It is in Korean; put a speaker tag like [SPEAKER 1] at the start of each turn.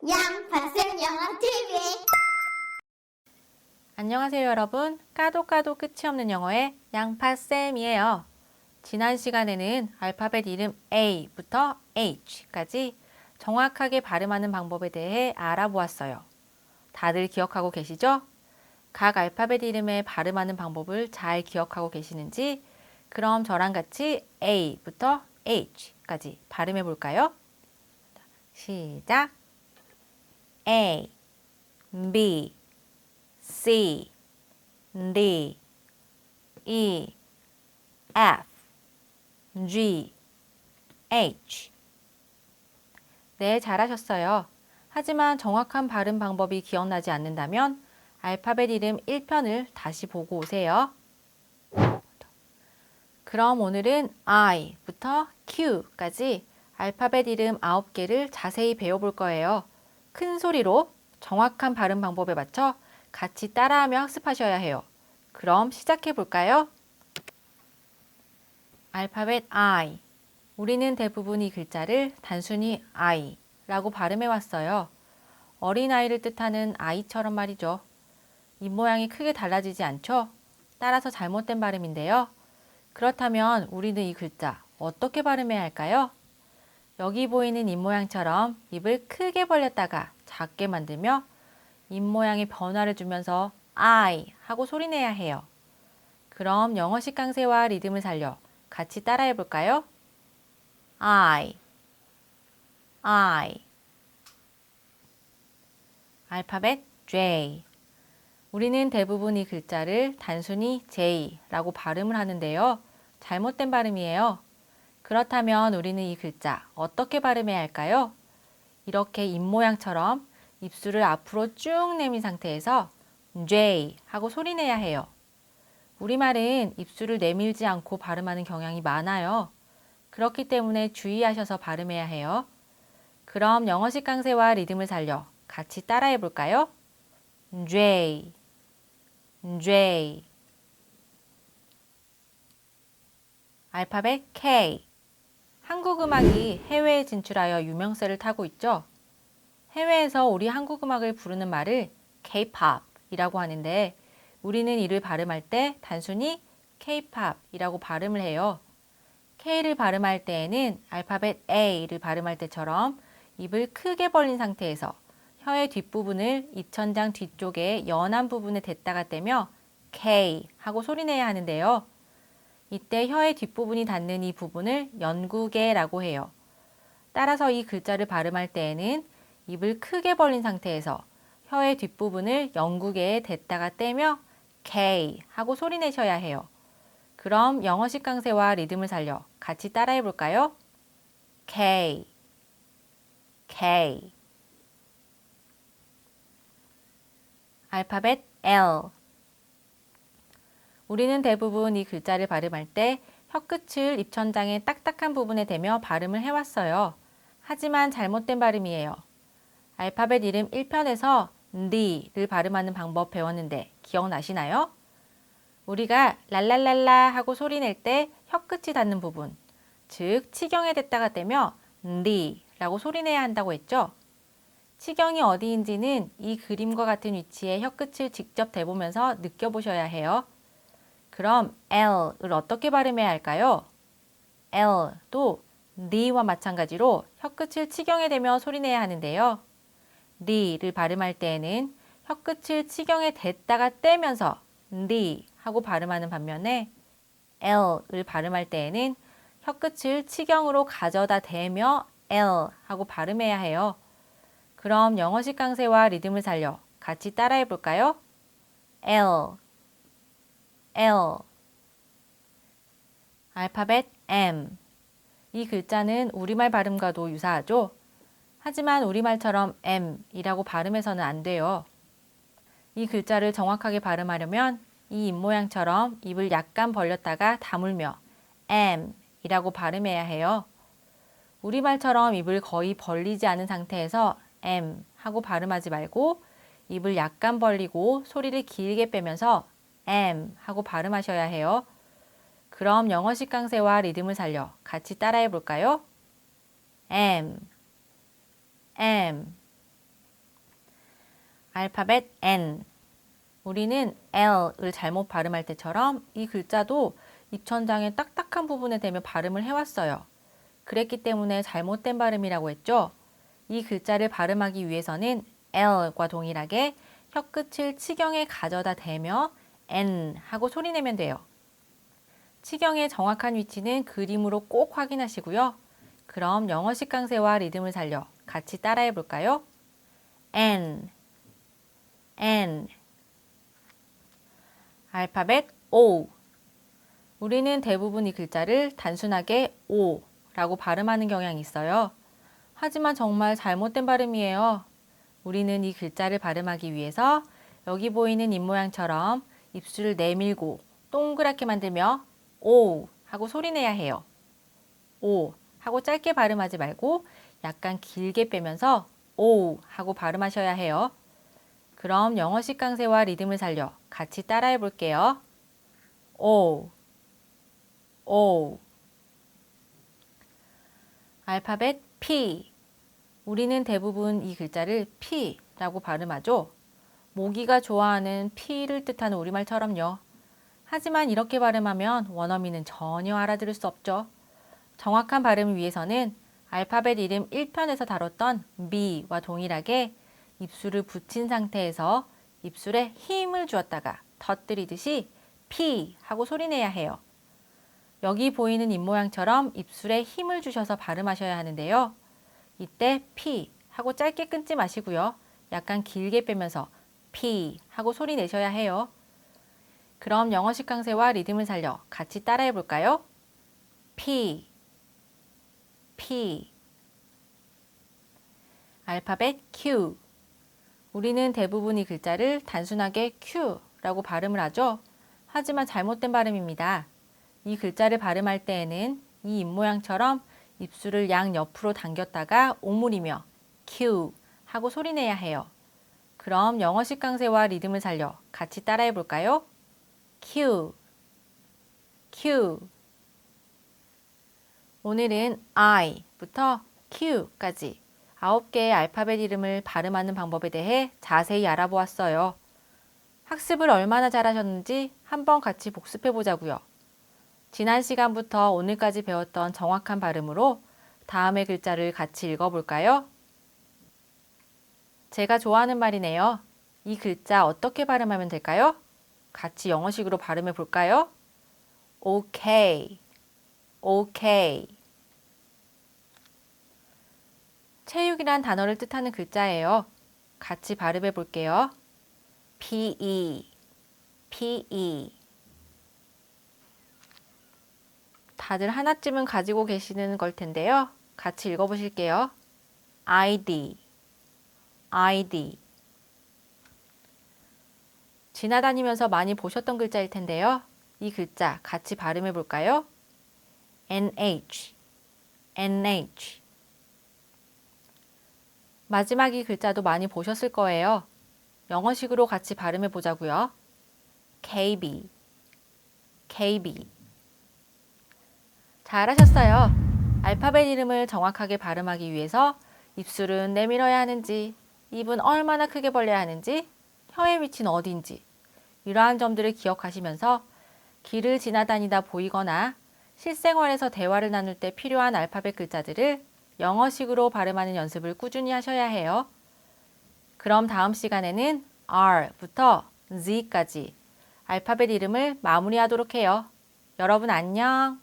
[SPEAKER 1] 양파쌤 영어 TV.
[SPEAKER 2] 안녕하세요 여러분. 까도 끝이 없는 영어의 양파쌤이에요. 지난 시간에는 알파벳 이름 A부터 H까지 정확하게 발음하는 방법에 대해 알아보았어요. 다들 기억하고 계시죠? 각 알파벳 이름의 발음하는 방법을 잘 기억하고 계시는지 그럼 저랑 같이 A부터 H까지 발음해 볼까요? 시작! A, B, C, D, E, F, G, H. 네, 잘하셨어요. 하지만 정확한 발음 방법이 기억나지 않는다면 알파벳 이름 1편을 다시 보고 오세요. 그럼 오늘은 I부터 Q까지 알파벳 이름 9개를 자세히 배워볼 거예요. 큰 소리로 정확한 발음 방법에 맞춰 같이 따라하며 학습하셔야 해요. 그럼 시작해 볼까요? 알파벳 I. 우리는 대부분 이 글자를 단순히 I라고 발음해 왔어요. 어린아이를 뜻하는 아이처럼 말이죠. 입모양이 크게 달라지지 않죠? 따라서 잘못된 발음인데요. 그렇다면 우리는 이 글자 어떻게 발음해야 할까요? 여기 보이는 입모양처럼 입을 크게 벌렸다가 작게 만들며 입모양에 변화를 주면서 I 하고 소리내야 해요. 그럼 영어식 강세와 리듬을 살려 같이 따라해 볼까요? I. 알파벳 J. 우리는 대부분 이 글자를 단순히 J라고 발음을 하는데요. 잘못된 발음이에요. 그렇다면 우리는 이 글자 어떻게 발음해야 할까요? 이렇게 입모양처럼 입술을 앞으로 쭉 내민 상태에서 J 하고 소리내야 해요. 우리말은 입술을 내밀지 않고 발음하는 경향이 많아요. 그렇기 때문에 주의하셔서 발음해야 해요. 그럼 영어식 강세와 리듬을 살려 같이 따라해 볼까요? J, J. 알파벳 K. 한국 음악이 해외에 진출하여 유명세를 타고 있죠. 해외에서 우리 한국 음악을 부르는 말을 K-pop이라고 하는데 우리는 이를 발음할 때 단순히 K-pop이라고 발음을 해요. K를 발음할 때에는 알파벳 A를 발음할 때처럼 입을 크게 벌린 상태에서 혀의 뒷부분을 입천장 뒤쪽에 연한 부분에 댔다가 떼며 K 하고 소리내야 하는데요. 이때 혀의 뒷부분이 닿는 이 부분을 연구개라고 해요. 따라서 이 글자를 발음할 때에는 입을 크게 벌린 상태에서 혀의 뒷부분을 연구개에 댔다가 떼며 K 하고 소리내셔야 해요. 그럼 영어식 강세와 리듬을 살려 같이 따라해 볼까요? K, K. 알파벳 L. 우리는 대부분 이 글자를 발음할 때 혀끝을 입천장의 딱딱한 부분에 대며 발음을 해왔어요. 하지만 잘못된 발음이에요. 알파벳 이름 1편에서 D를 발음하는 방법 배웠는데 기억나시나요? 우리가 랄랄랄라 하고 소리낼 때 혀끝이 닿는 부분, 즉 치경에 댔다가 떼며 D라고 소리내야 한다고 했죠? 치경이 어디인지는 이 그림과 같은 위치에 혀끝을 직접 대보면서 느껴보셔야 해요. 그럼 L을 어떻게 발음해야 할까요? L도 D와 마찬가지로 혀끝을 치경에 대며 소리내야 하는데요. D를 발음할 때에는 혀끝을 치경에 댔다가 떼면서 D 하고 발음하는 반면에 L을 발음할 때에는 혀끝을 치경으로 가져다 대며 L 하고 발음해야 해요. 그럼 영어식 강세와 리듬을 살려 같이 따라해 볼까요? L, L. 알파벳 M. 이 글자는 우리말 발음과도 유사하죠? 하지만 우리말처럼 M이라고 발음해서는 안 돼요. 이 글자를 정확하게 발음하려면 이 입모양처럼 입을 약간 벌렸다가 다물며 M이라고 발음해야 해요. 우리말처럼 입을 거의 벌리지 않은 상태에서 M 하고 발음하지 말고 입을 약간 벌리고 소리를 길게 빼면서 M 하고 발음하셔야 해요. 그럼 영어식 강세와 리듬을 살려 같이 따라해 볼까요? M, M. 알파벳 N. 우리는 L을 잘못 발음할 때처럼 이 글자도 입천장의 딱딱한 부분에 대며 발음을 해왔어요. 그랬기 때문에 잘못된 발음이라고 했죠. 이 글자를 발음하기 위해서는 L과 동일하게 혀끝을 치경에 가져다 대며 N 하고 소리내면 돼요. 치경의 정확한 위치는 그림으로 꼭 확인하시고요. 그럼 영어식 강세와 리듬을 살려 같이 따라해 볼까요? N, N. 알파벳 O. 우리는 대부분 이 글자를 단순하게 O라고 발음하는 경향이 있어요. 하지만 정말 잘못된 발음이에요. 우리는 이 글자를 발음하기 위해서 여기 보이는 입모양처럼 입술을 내밀고 동그랗게 만들며 O 하고 소리내야 해요. O 하고 짧게 발음하지 말고 약간 길게 빼면서 O 하고 발음하셔야 해요. 그럼 영어식 강세와 리듬을 살려 같이 따라해 볼게요. O, O. 알파벳 P. 우리는 대부분 이 글자를 P라고 발음하죠. 모기가 좋아하는 피를 뜻하는 우리말처럼요. 하지만 이렇게 발음하면 원어민은 전혀 알아들을 수 없죠. 정확한 발음을 위해서는 알파벳 이름 1편에서 다뤘던 B와 동일하게 입술을 붙인 상태에서 입술에 힘을 주었다가 터뜨리듯이 P 하고 소리내야 해요. 여기 보이는 입모양처럼 입술에 힘을 주셔서 발음하셔야 하는데요. 이때 P 하고 짧게 끊지 마시고요. 약간 길게 빼면서 P 하고 소리 내셔야 해요. 그럼 영어식 강세와 리듬을 살려 같이 따라해 볼까요? P, P. 알파벳 Q. 우리는 대부분 이 글자를 단순하게 Q라고 발음을 하죠. 하지만 잘못된 발음입니다. 이 글자를 발음할 때에는 이 입모양처럼 입술을 양옆으로 당겼다가 오므리며 Q 하고 소리내야 해요. 그럼 영어식 강세와 리듬을 살려 같이 따라해 볼까요? Q, Q. 오늘은 I부터 Q까지 9개의 알파벳 이름을 발음하는 방법에 대해 자세히 알아보았어요. 학습을 얼마나 잘하셨는지 한번 같이 복습해 보자고요. 지난 시간부터 오늘까지 배웠던 정확한 발음으로 다음의 글자를 같이 읽어볼까요? 제가 좋아하는 말이네요. 이 글자 어떻게 발음하면 될까요? 같이 영어식으로 발음해 볼까요? Okay, okay. 체육이란 단어를 뜻하는 글자예요. 같이 발음해 볼게요. PE, PE. 다들 하나쯤은 가지고 계시는 걸 텐데요. 같이 읽어보실게요. ID, ID. 지나다니면서 많이 보셨던 글자일 텐데요. 이 글자 같이 발음해 볼까요? NH, NH. 마지막 이 글자도 많이 보셨을 거예요. 영어식으로 같이 발음해 보자고요. KB, KB. 잘하셨어요. 알파벳 이름을 정확하게 발음하기 위해서 입술은 내밀어야 하는지, 입은 얼마나 크게 벌려야 하는지, 혀의 위치는 어디인지 이러한 점들을 기억하시면서 길을 지나다니다 보이거나 실생활에서 대화를 나눌 때 필요한 알파벳 글자들을 영어식으로 발음하는 연습을 꾸준히 하셔야 해요. 그럼 다음 시간에는 R부터 Z까지 알파벳 이름을 마무리하도록 해요. 여러분 안녕!